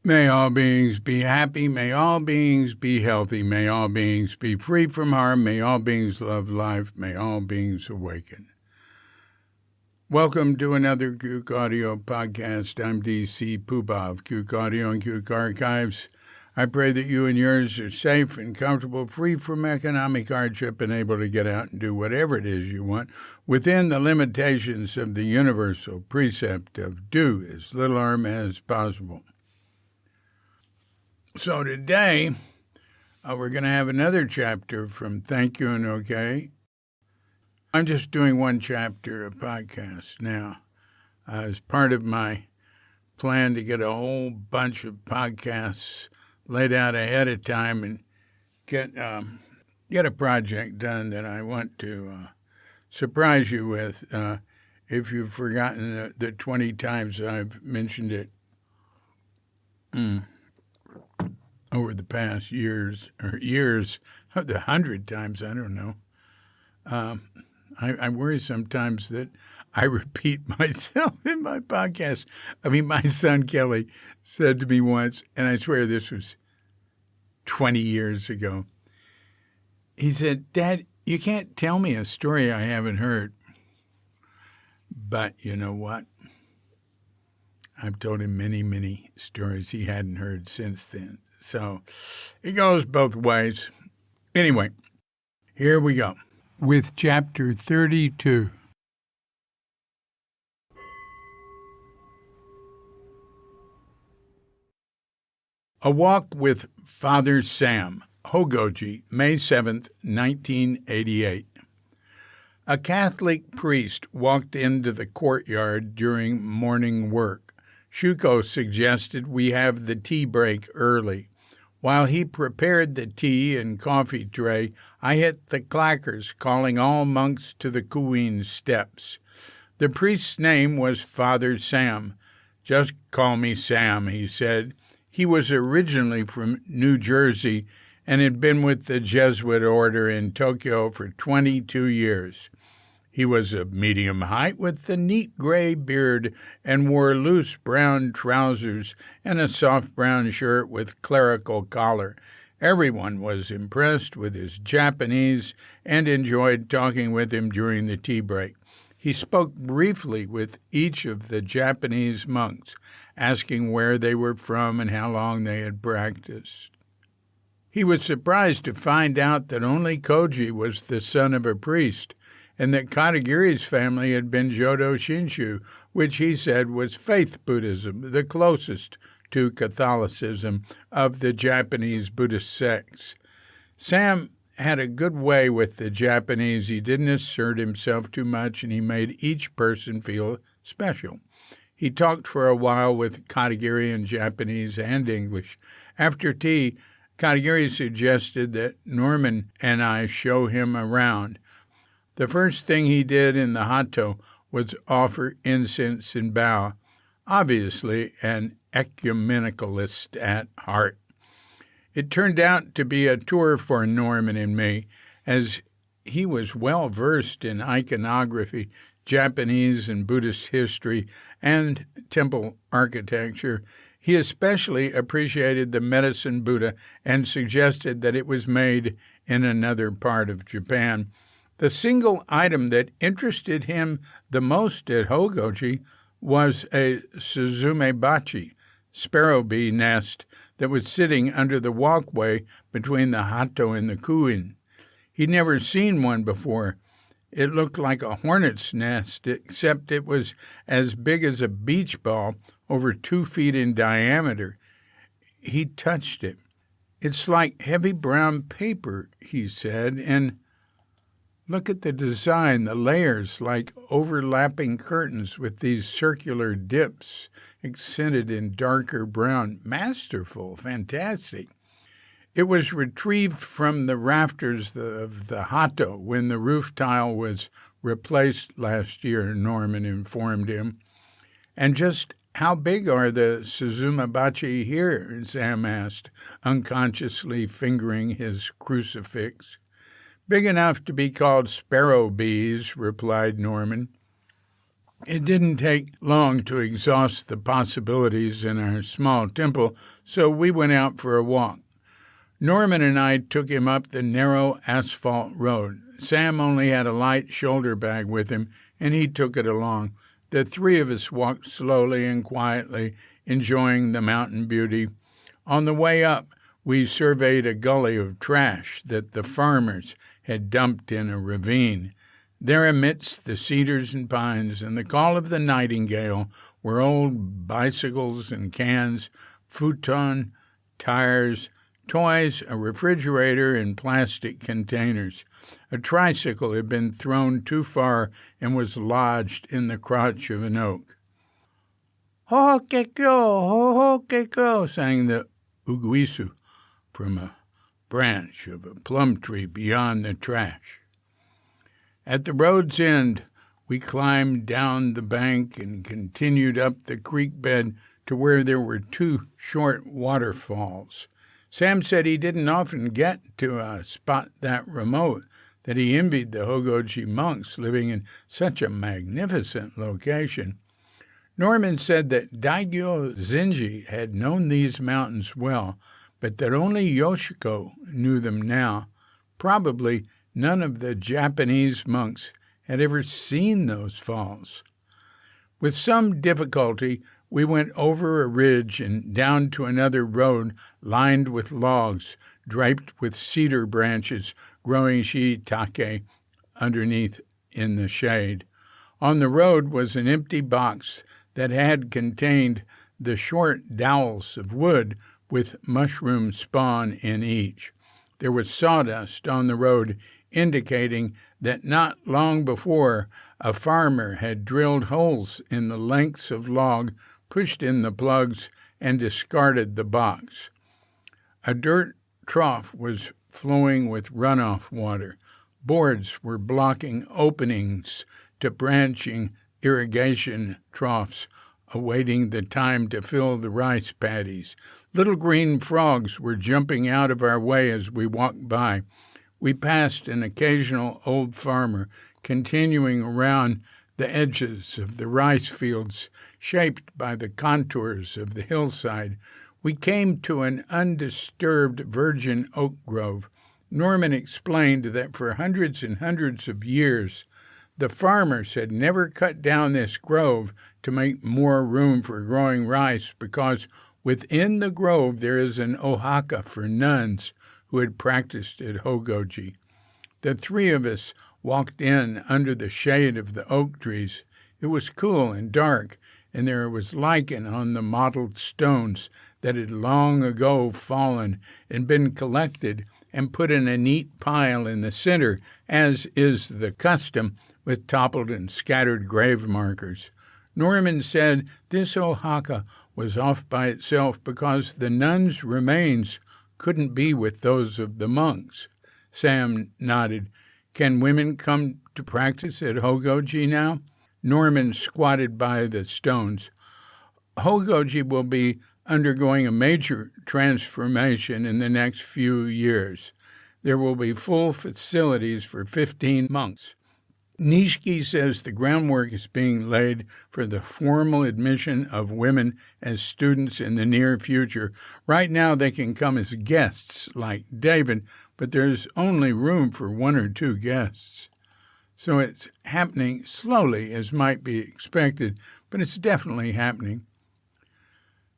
May all beings be happy. May all beings be healthy. May all beings be free from harm. May all beings love life. May all beings awaken. Welcome to another Cuke Audio podcast. I'm DC Puba of Cuke Audio and Cuke Archives. I pray that you and yours are safe and comfortable, free from economic hardship, and able to get out and do whatever it is you want within the limitations of the universal precept of do as little harm as possible. So today, we're going to have another chapter from Thank You and Okay. I'm just doing one chapter of podcast now as part of my plan to get a whole bunch of podcasts laid out ahead of time and get a project done that I want to surprise you with. If you've forgotten the 20 times I've mentioned it over the past years, the 100 times, I don't know. I worry sometimes that I repeat myself in my podcast. I mean, my son Kelly said to me once, and I swear this was 20 years ago, he said, "Dad, you can't tell me a story I haven't heard." But you know what? I've told him many, many stories he hadn't heard since then. So it goes both ways. Anyway, here we go with chapter 32. A Walk with Father Sam, Hogoji, May 7th, 1988. A Catholic priest walked into the courtyard during morning work. Shuko suggested we have the tea break early. While he prepared the tea and coffee tray, I hit the clackers, calling all monks to the Kuin steps. The priest's name was Father Sam. "Just call me Sam," he said. He was originally from New Jersey and had been with the Jesuit order in Tokyo for 22 years. He was of medium height with a neat gray beard and wore loose brown trousers and a soft brown shirt with clerical collar. Everyone was impressed with his Japanese and enjoyed talking with him during the tea break. He spoke briefly with each of the Japanese monks, asking where they were from and how long they had practiced. He was surprised to find out that only Koji was the son of a priest, and that Katagiri's family had been Jodo Shinshu, which he said was faith Buddhism, the closest to Catholicism of the Japanese Buddhist sects. Sam had a good way with the Japanese. He didn't assert himself too much, and he made each person feel special. He talked for a while with Katagiri in Japanese and English. After tea, Katagiri suggested that Norman and I show him around. The first thing he did in the Hato was offer incense and bow, obviously an ecumenicalist at heart. It turned out to be a tour for Norman and me, as he was well versed in iconography, Japanese and Buddhist history, and temple architecture. He especially appreciated the medicine Buddha and suggested that it was made in another part of Japan. The single item that interested him the most at Hogoji was a suzumebachi, sparrow bee nest, that was sitting under the walkway between the Hato and the Kuin. He'd never seen one before. It looked like a hornet's nest, except it was as big as a beach ball, over 2 feet in diameter. He touched it. "It's like heavy brown paper," he said, "and look at the design, the layers, like overlapping curtains with these circular dips, accented in darker brown. Masterful, fantastic." It was retrieved from the rafters of the Hato when the roof tile was replaced last year, Norman informed him. "And just how big are the suzumebachi here?" Sam asked, unconsciously fingering his crucifix. "Big enough to be called sparrow bees," replied Norman. It didn't take long to exhaust the possibilities in our small temple, so we went out for a walk. Norman and I took him up the narrow asphalt road. Sam only had a light shoulder bag with him, and he took it along. The three of us walked slowly and quietly, enjoying the mountain beauty. On the way up, we surveyed a gully of trash that the farmers had dumped in a ravine. There amidst the cedars and pines and the call of the nightingale were old bicycles and cans, futon, tires, toys, a refrigerator, and plastic containers. A tricycle had been thrown too far and was lodged in the crotch of an oak. "Ho-ho-ke-kyo, ho-ho-ke-kyo," sang the uguisu from a branch of a plum tree beyond the trash. At the road's end, we climbed down the bank and continued up the creek bed to where there were two short waterfalls. Sam said he didn't often get to a spot that remote, that he envied the Hogoji monks living in such a magnificent location. Norman said that Daigyo Zenji had known these mountains well, but that only Yoshiko knew them now. Probably none of the Japanese monks had ever seen those falls. With some difficulty, we went over a ridge and down to another road lined with logs, draped with cedar branches growing shiitake underneath in the shade. On the road was an empty box that had contained the short dowels of wood with mushroom spawn in each. There was sawdust on the road, indicating that not long before a farmer had drilled holes in the lengths of log, pushed in the plugs, and discarded the box. A dirt trough was flowing with runoff water. Boards were blocking openings to branching irrigation troughs, awaiting the time to fill the rice paddies. Little green frogs were jumping out of our way as we walked by. We passed an occasional old farmer, continuing around the edges of the rice fields, shaped by the contours of the hillside. We came to an undisturbed virgin oak grove. Norman explained that for hundreds and hundreds of years, the farmers had never cut down this grove to make more room for growing rice because within the grove there is an ohaka for nuns who had practiced at Hogoji. The three of us walked in under the shade of the oak trees. It was cool and dark, and there was lichen on the mottled stones that had long ago fallen and been collected and put in a neat pile in the center, as is the custom with toppled and scattered grave markers. Norman said this ohaka was off by itself because the nuns' remains couldn't be with those of the monks. Sam nodded. "Can women come to practice at Hogoji now?" Norman squatted by the stones. "Hogoji will be undergoing a major transformation in the next few years. There will be full facilities for 15 monks. Nishiki says the groundwork is being laid for the formal admission of women as students in the near future. Right now they can come as guests like David, but there's only room for 1 or 2 guests. So it's happening slowly, as might be expected, but it's definitely happening.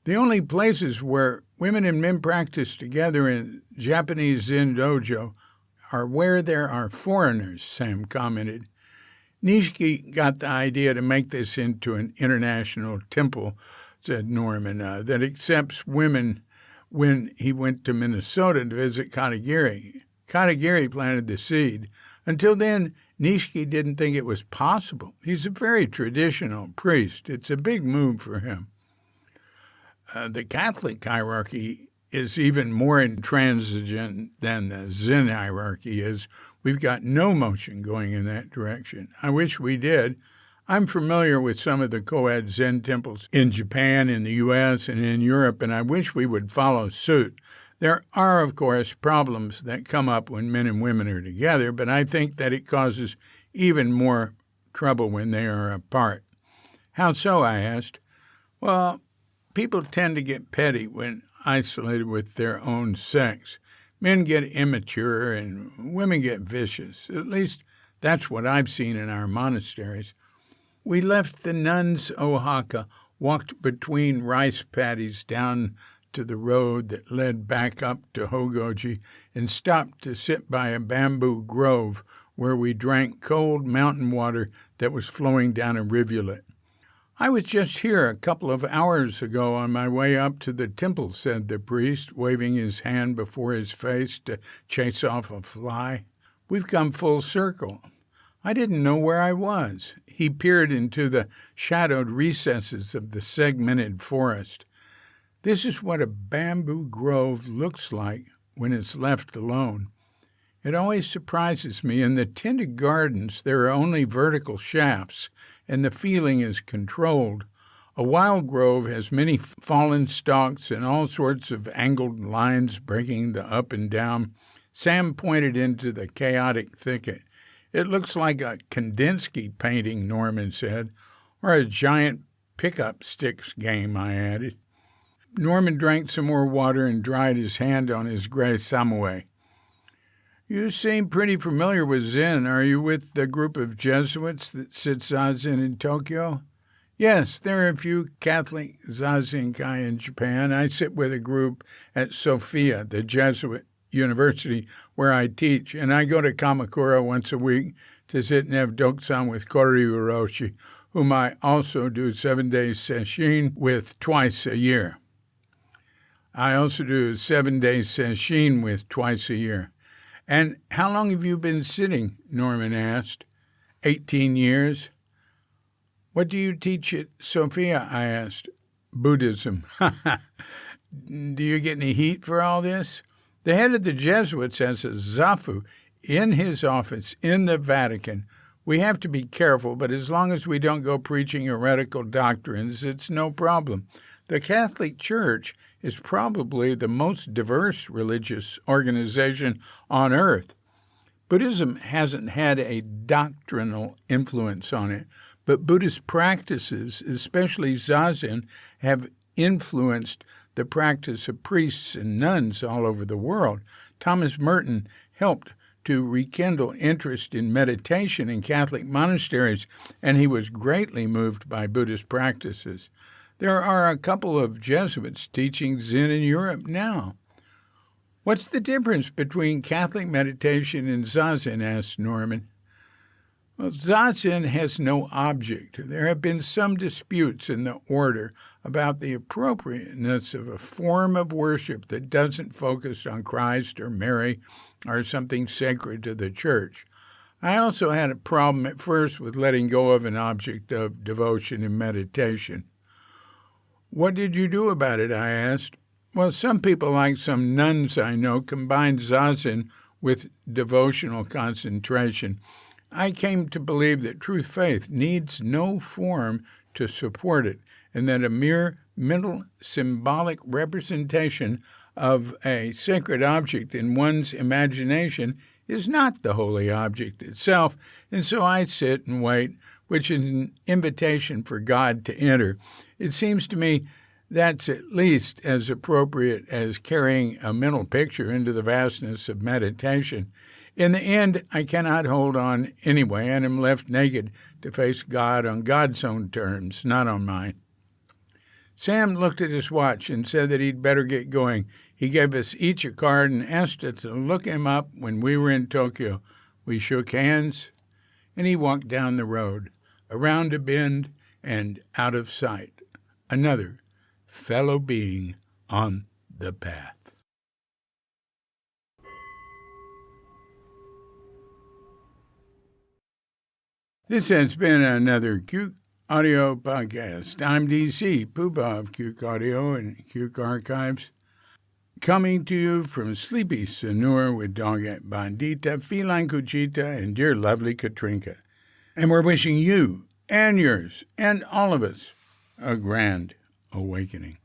The only places where women and men practice together in Japanese Zen dojo are where there are foreigners," Sam commented. "Nishiki got the idea to make this into an international temple," said Norman, "that accepts women when he went to Minnesota to visit Katagiri. Katagiri planted the seed. Until then, Nishiki didn't think it was possible. He's a very traditional priest. It's a big move for him. The Catholic hierarchy is even more intransigent than the Zen hierarchy is. We've got no motion going in that direction. I wish we did. I'm familiar with some of the co-ed Zen temples in Japan, in the U.S., and in Europe, and I wish we would follow suit. There are, of course, problems that come up when men and women are together, but I think that it causes even more trouble when they are apart. How so? I asked. Well, people tend to get petty when isolated with their own sex. Men get immature and women get vicious. At least that's what I've seen in our monasteries. We left the nuns' Oaxaca, walked between rice paddies down to the road that led back up to Hogoji, and stopped to sit by a bamboo grove where we drank cold mountain water that was flowing down a rivulet. I was just here a couple of hours ago on my way up to the temple, said the priest, waving his hand before his face to chase off a fly. We've come full circle. I didn't know where I was. He peered into the shadowed recesses of the segmented forest. This is what a bamboo grove looks like when it's left alone. It always surprises me. In the tinted gardens, there are only vertical shafts, and the feeling is controlled. A wild grove has many fallen stalks and all sorts of angled lines breaking the up and down. Sam pointed into the chaotic thicket. It looks like a Kandinsky painting, Norman said, or a giant pickup sticks game, I added. Norman drank some more water and dried his hand on his gray samoe. You seem pretty familiar with Zen. Are you with the group of Jesuits that sit zazen in Tokyo? Yes, there are a few Catholic zazenkai in Japan. I sit with a group at Sophia, the Jesuit university where I teach, and I go to Kamakura once a week to sit and have doksan with Koryu Roshi, whom I also do 7-day sesshin with twice a year. I also do 7-day sesshin with twice a year. And how long have you been sitting? Norman asked. 18 years. What do you teach at Sophia? I asked. Buddhism. Do you get any heat for all this? The head of the Jesuits has a zafu in his office in the Vatican. We have to be careful, but as long as we don't go preaching heretical doctrines, it's no problem. The Catholic Church is probably the most diverse religious organization on earth. Buddhism hasn't had a doctrinal influence on it, but Buddhist practices, especially Zazen, have influenced the practice of priests and nuns all over the world. Thomas Merton helped to rekindle interest in meditation in Catholic monasteries, and he was greatly moved by Buddhist practices. There are a couple of Jesuits teaching Zen in Europe now. What's the difference between Catholic meditation and Zazen? Asked Norman. Well, Zazen has no object. There have been some disputes in the order about the appropriateness of a form of worship that doesn't focus on Christ or Mary or something sacred to the Church. I also had a problem at first with letting go of an object of devotion and meditation. What did you do about it? I asked. Well, some people, like some nuns I know, combine Zazen with devotional concentration. I came to believe that true faith needs no form to support it, and that a mere mental symbolic representation of a sacred object in one's imagination is not the holy object itself, and so I sit and wait, which is an invitation for God to enter. It seems to me that's at least as appropriate as carrying a mental picture into the vastness of meditation. In the end, I cannot hold on anyway, and am left naked to face God on God's own terms, not on mine. Sam looked at his watch and said that he'd better get going. He gave us each a card and asked us to look him up when we were in Tokyo. We shook hands, and he walked down the road, around a bend, and out of sight. Another fellow being on the path. This has been another Cuke Audio podcast. I'm DC, Poobah of Cuke Audio and Cuke Archives, coming to you from sleepy Sonora with Doggett Bandita, Feline Cuchita, and dear lovely Katrinka. And we're wishing you and yours and all of us a grand awakening.